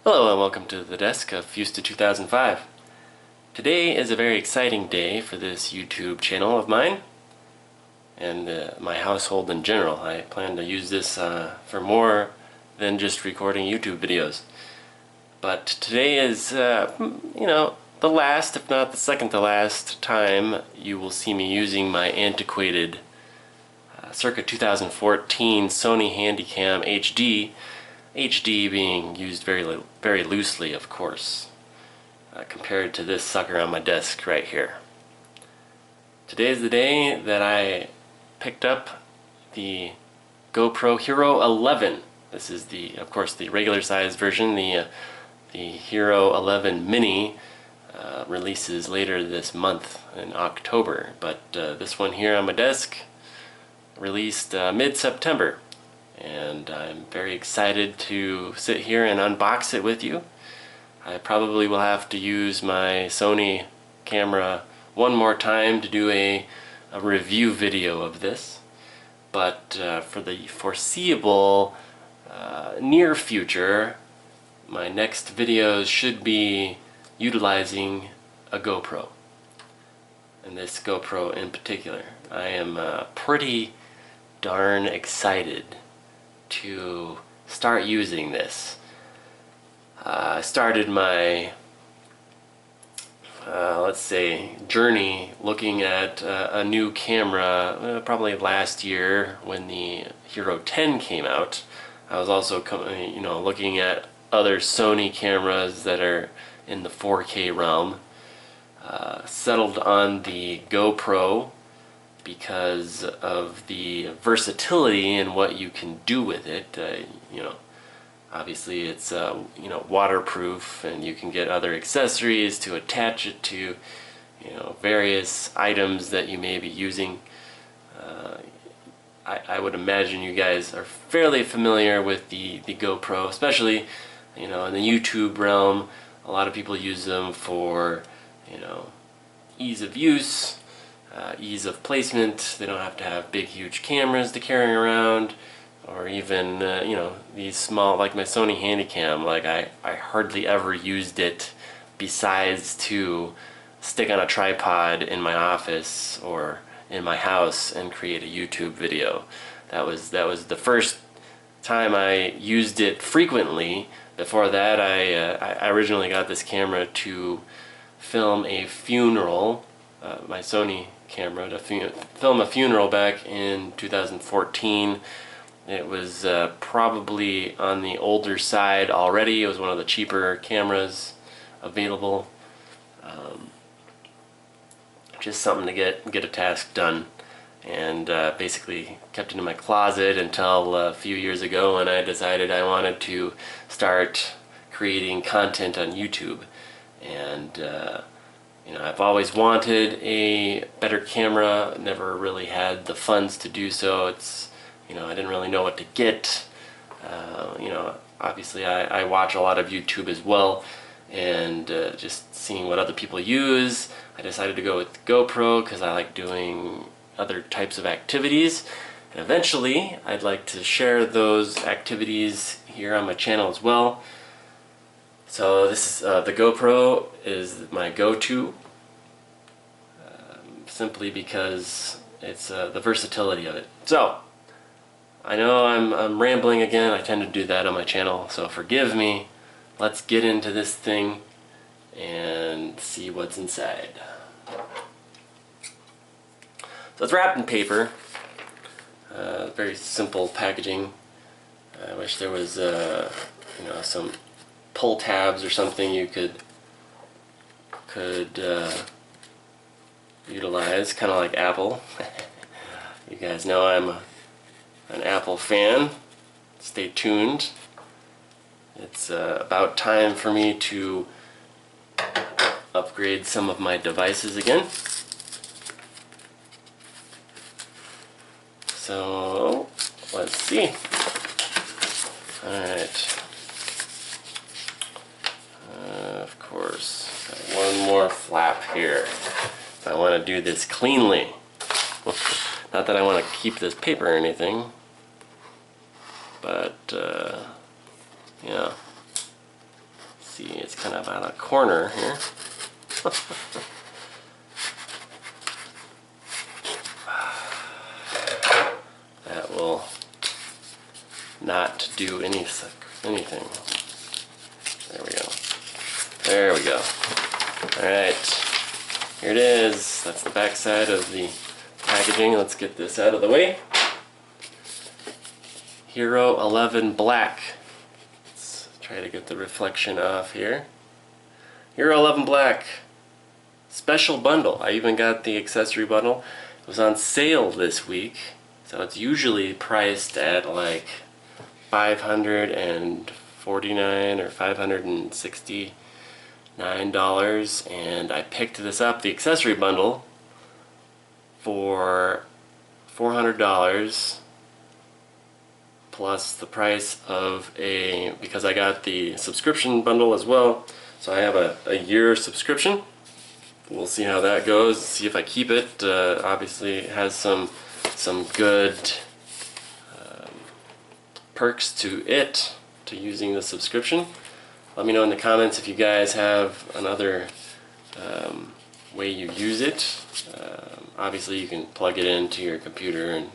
Hello and welcome to the desk of Fusta 2005. Today is a very exciting day for this YouTube channel of mine and my household in general. I plan to use this for more than just recording YouTube videos. But today is, the last, if not the second to last time you will see me using my antiquated circa 2014 Sony Handycam HD. HD being used very loosely, of course, compared to this sucker on my desk right here. Today is the day that I picked up the GoPro Hero 11. This is of course, the regular size version. The Hero 11 Mini releases later this month in October, but this one here on my desk released mid-September. And I'm very excited to sit here and unbox it with you. I probably will have to use my Sony camera one more time to do a review video of this, but for the foreseeable near future, my next videos should be utilizing a GoPro, and this GoPro in particular. I am pretty darn excited to start using this. I started my let's say journey looking at a new camera probably last year when the Hero 10 came out. I was also looking at other Sony cameras that are in the 4K realm. Settled on the GoPro because of the versatility and what you can do with it. Obviously it's waterproof, and you can get other accessories to attach it to various items that you may be using. I would imagine you guys are fairly familiar with the GoPro, especially in the YouTube realm. A lot of people use them for ease of use, ease of placement. They don't have to have big huge cameras to carry around, or even these small, like my Sony Handycam. Like I hardly ever used it besides to stick on a tripod in my office or in my house and create a YouTube video. That was the first time I used it frequently. Before that, I originally got this camera to film a funeral, my Sony camera, to film a funeral back in 2014. It was probably on the older side already. It was one of the cheaper cameras available. Just something to get a task done, and basically kept it in my closet until a few years ago when I decided I wanted to start creating content on YouTube. And I've always wanted a better camera, never really had the funds to do so. I didn't really know what to get. Obviously I watch a lot of YouTube as well, and just seeing what other people use, I decided to go with GoPro because I like doing other types of activities, and eventually I'd like to share those activities here on my channel as well. So this is the GoPro is my go-to, simply because it's the versatility of it. So I know I'm rambling again. I tend to do that on my channel, so forgive me. Let's get into this thing and see what's inside. So it's wrapped in paper. Very simple packaging. I wish there was some pull tabs or something you could utilize, kind of like Apple. You guys know I'm an Apple fan. Stay tuned. It's about time for me to upgrade some of my devices again. So let's see. Alright. Of course, got one more flap here. I want to do this cleanly. Not that I want to keep this paper or anything, but yeah. see, it's kind of on a corner here. That will not do anything. There we go. There we go. Alright, here it is. That's the back side of the packaging. Let's get this out of the way. Hero 11 Black. Let's try to get the reflection off here. Hero 11 Black. Special bundle. I even got the accessory bundle. It was on sale this week. So it's usually priced at like $549 or $569, and I picked this up, the accessory bundle, for $400 plus the price of because I got the subscription bundle as well, so I have a year subscription. We'll see how that goes, see if I keep it. Obviously it has some good perks to using the subscription. Let me know in the comments if you guys have another way you use it. Obviously you can plug it into your computer and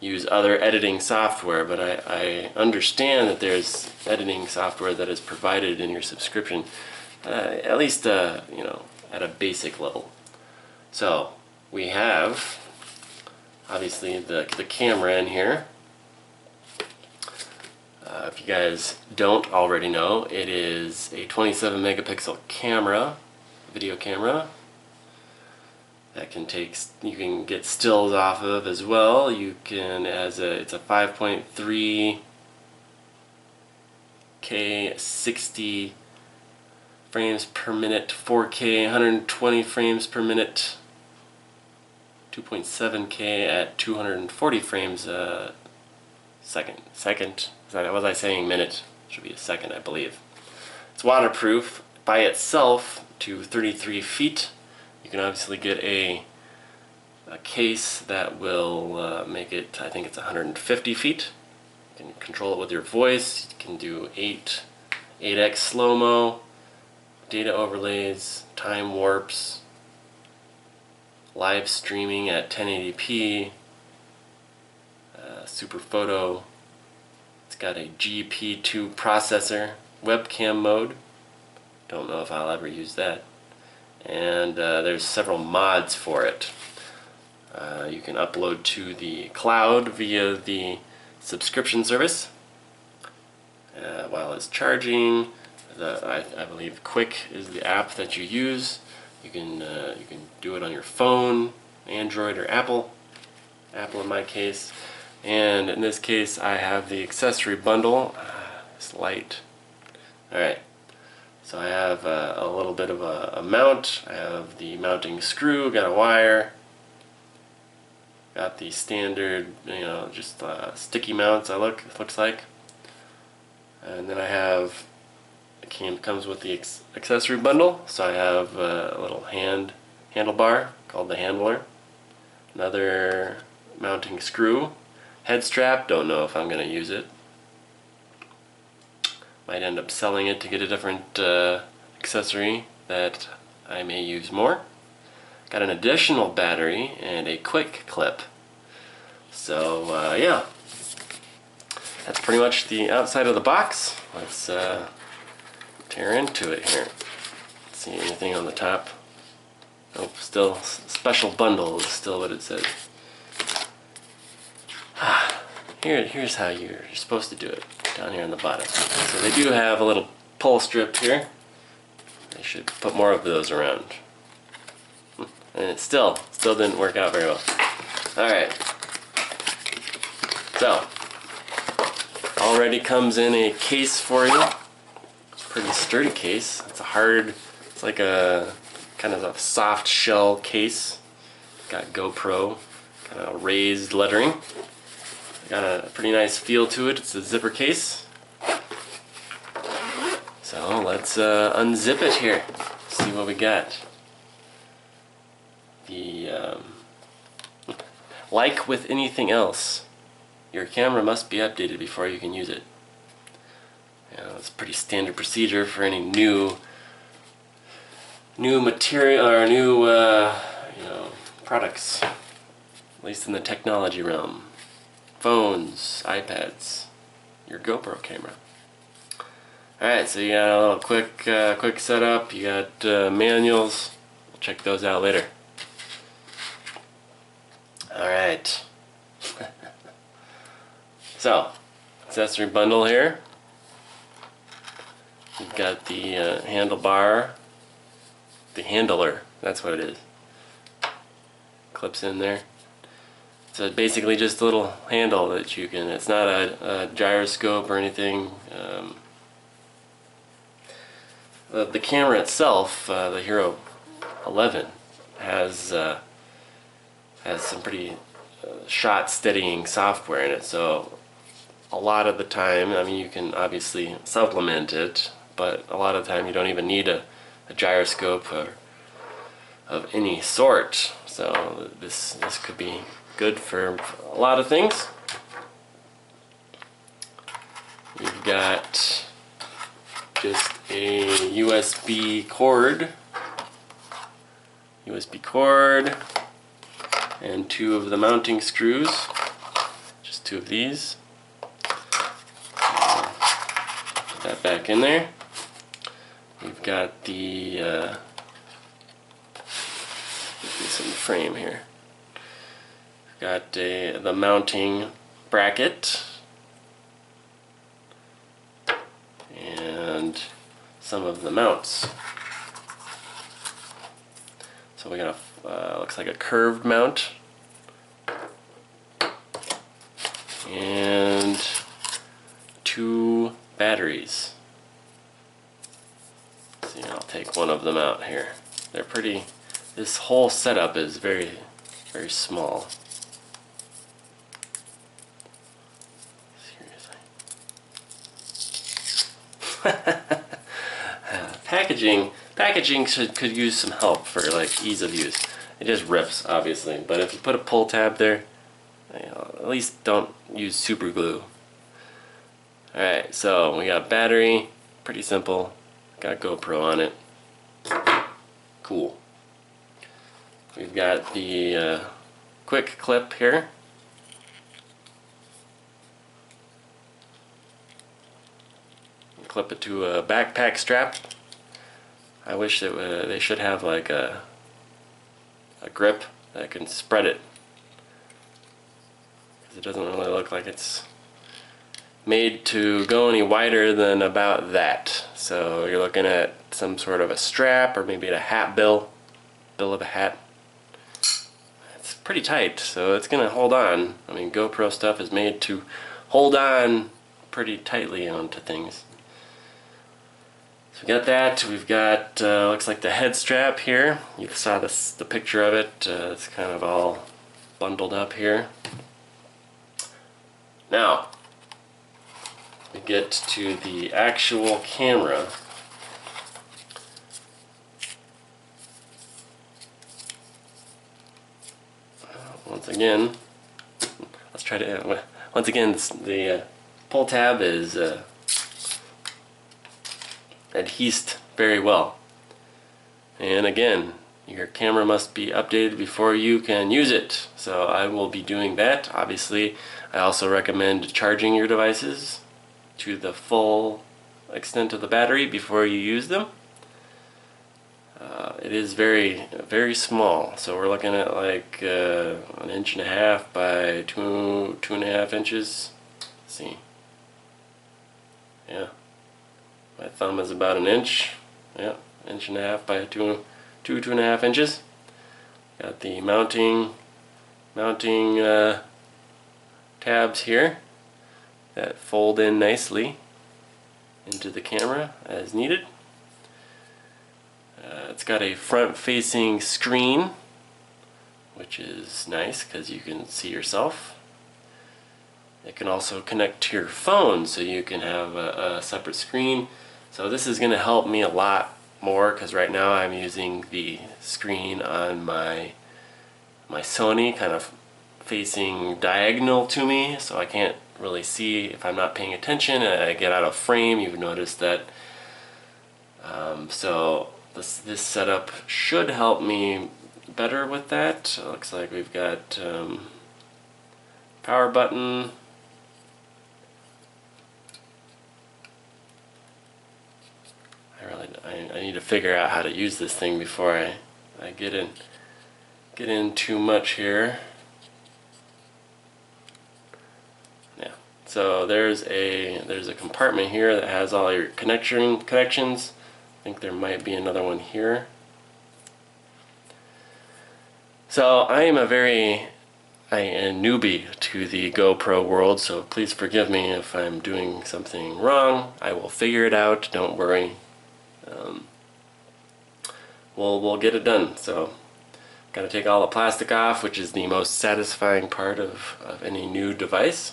use other editing software, but I understand that there's editing software that is provided in your subscription, at least you know, at a basic level. So we have obviously the camera in here. If you guys don't already know, it is a 27 megapixel camera, video camera that can you can get stills off of as well. You can, it's a 5.3K 60 frames per minute, 4K 120 frames per minute, 2.7K at 240 frames a second. What was I saying? Minute. Should be a second, I believe. It's waterproof by itself to 33 feet. You can obviously get a case that will make it, I think it's 150 feet. You can control it with your voice. You can do 8x slow-mo, data overlays, time warps, live streaming at 1080p, super photo. It's got a GP2 processor, webcam mode. Don't know if I'll ever use that. And there's several mods for it. You can upload to the cloud via the subscription service while it's charging. I believe Quick is the app that you use. You can do it on your phone, Android or Apple. Apple in my case. And in this case I have the accessory bundle. It's light. Alright, so I have a little bit of a mount. I have the mounting screw, got a wire, got the standard, you know, just sticky mounts. It looks like, and then I have, it comes with the accessory bundle. So I have a little handlebar called the handler, another mounting screw, head strap. Don't know if I'm going to use it. Might end up selling it to get a different accessory that I may use more. Got an additional battery and a quick clip. So yeah, that's pretty much the outside of the box. Let's tear into it here. See anything on the top? Nope, still special bundle is still what it says. Here's how you're supposed to do it, down here on the bottom. So they do have a little pull strip here. They should put more of those around. And it still didn't work out very well. Alright. So, already comes in a case for you. It's a pretty sturdy case. It's like a kind of a soft shell case. Got GoPro, kind of raised lettering. Got a pretty nice feel to it. It's a zipper case. So let's unzip it here. See what we got. Like with anything else, your camera must be updated before you can use it. It's a pretty standard procedure for any new material or new products, at least in the technology realm. Phones, iPads, your GoPro camera. Alright, so you got a little quick setup. You got manuals. We'll check those out later. Alright. So, accessory bundle here. You've got the handlebar, the handler, that's what it is. Clips in there. So basically just a little handle that you can, it's not a gyroscope or anything. The camera itself, the Hero 11, has some pretty shot steadying software in it, so a lot of the time, I mean, you can obviously supplement it, but a lot of the time you don't even need a gyroscope or of any sort. So this could be good for a lot of things. You've got just a USB cord, and 2 of the mounting screws, just 2 of these. Put that back in there. We've got the some frame here. We've got the mounting bracket and some of the mounts. So we got a looks like a curved mount and 2 batteries. See, I'll take one of them out here. They're pretty. This whole setup is very, very small. Seriously. Packaging could use some help for like ease of use. It just rips, obviously, but if you put a pull tab there, at least don't use super glue. Alright, so we got battery, pretty simple. Got GoPro on it. Cool. We've got the quick clip here. Clip it to a backpack strap. I wish that they should have like a grip that can spread it, because it doesn't really look like it's made to go any wider than about that. So you're looking at some sort of a strap, or maybe a hat bill of a hat. It's pretty tight, so it's gonna hold on. I mean, GoPro stuff is made to hold on pretty tightly onto things. So we got that. We've got looks like the head strap here. You saw the picture of it. It's kind of all bundled up here. Now we get to the actual camera. Once again, let's try to. Once again, the pull tab is adhesed very well. And again, your camera must be updated before you can use it. So I will be doing that. Obviously, I also recommend charging your devices to the full extent of the battery before you use them. It is very, very small. So we're looking at like 1.5 inches by 2.5 inches. Let's see. Yeah. My thumb is about 1 inch. Yeah, 1.5 inches by 2.5 inches. Got the mounting tabs here that fold in nicely into the camera as needed. It's got a front-facing screen, which is nice because you can see yourself. It can also connect to your phone, so you can have a separate screen. So this is going to help me a lot more, because right now I'm using the screen on my Sony kind of facing diagonal to me, so I can't really see if I'm not paying attention and I get out of frame. You've noticed that. So this setup should help me better with that. Looks like we've got power button. I need to figure out how to use this thing before I get in too much here. Yeah. So there's a compartment here that has all your connections. I think there might be another one here. So I am a newbie to the GoPro world, so please forgive me if I'm doing something wrong. I will figure it out, don't worry. We'll get it done. So gotta take all the plastic off, which is the most satisfying part of any new device.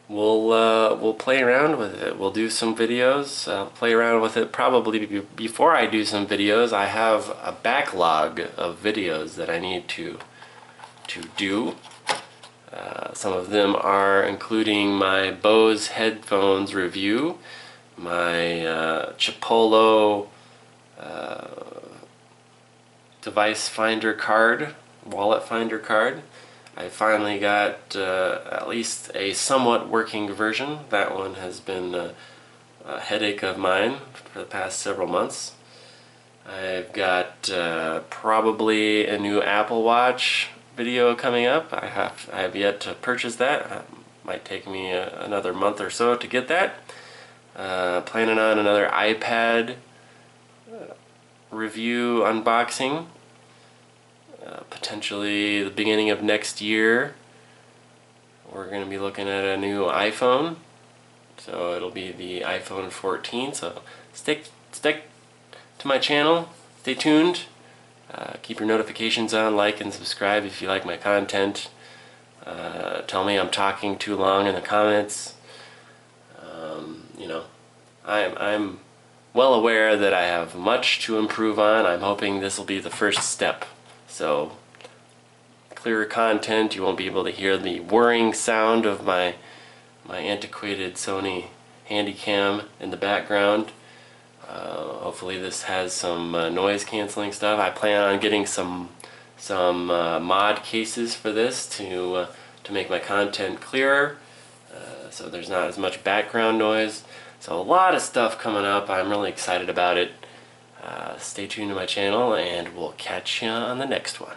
We'll play around with it. We'll do some videos. I'll play around with it probably before I do some videos. I have a backlog of videos that I need to do. Some of them are including my Bose headphones review, my Chipolo device finder card, wallet finder card. I finally got at least a somewhat working version. That one has been a headache of mine for the past several months. I've got probably a new Apple Watch video coming up. I have yet to purchase that. It might take me another month or so to get that. Planning on another iPad review unboxing. Potentially the beginning of next year. We're going to be looking at a new iPhone. So it'll be the iPhone 14. So stick to my channel. Stay tuned. Keep your notifications on. Like and subscribe if you like my content. Tell me I'm talking too long in the comments. You know, I'm well aware that I have much to improve on. I'm hoping this will be the first step. So, clearer content. You won't be able to hear the whirring sound of my antiquated Sony Handycam in the background. Hopefully this has some noise canceling stuff. I plan on getting some mod cases for this to make my content clearer, so there's not as much background noise. So a lot of stuff coming up. I'm really excited about it. Stay tuned to my channel, and we'll catch you on the next one.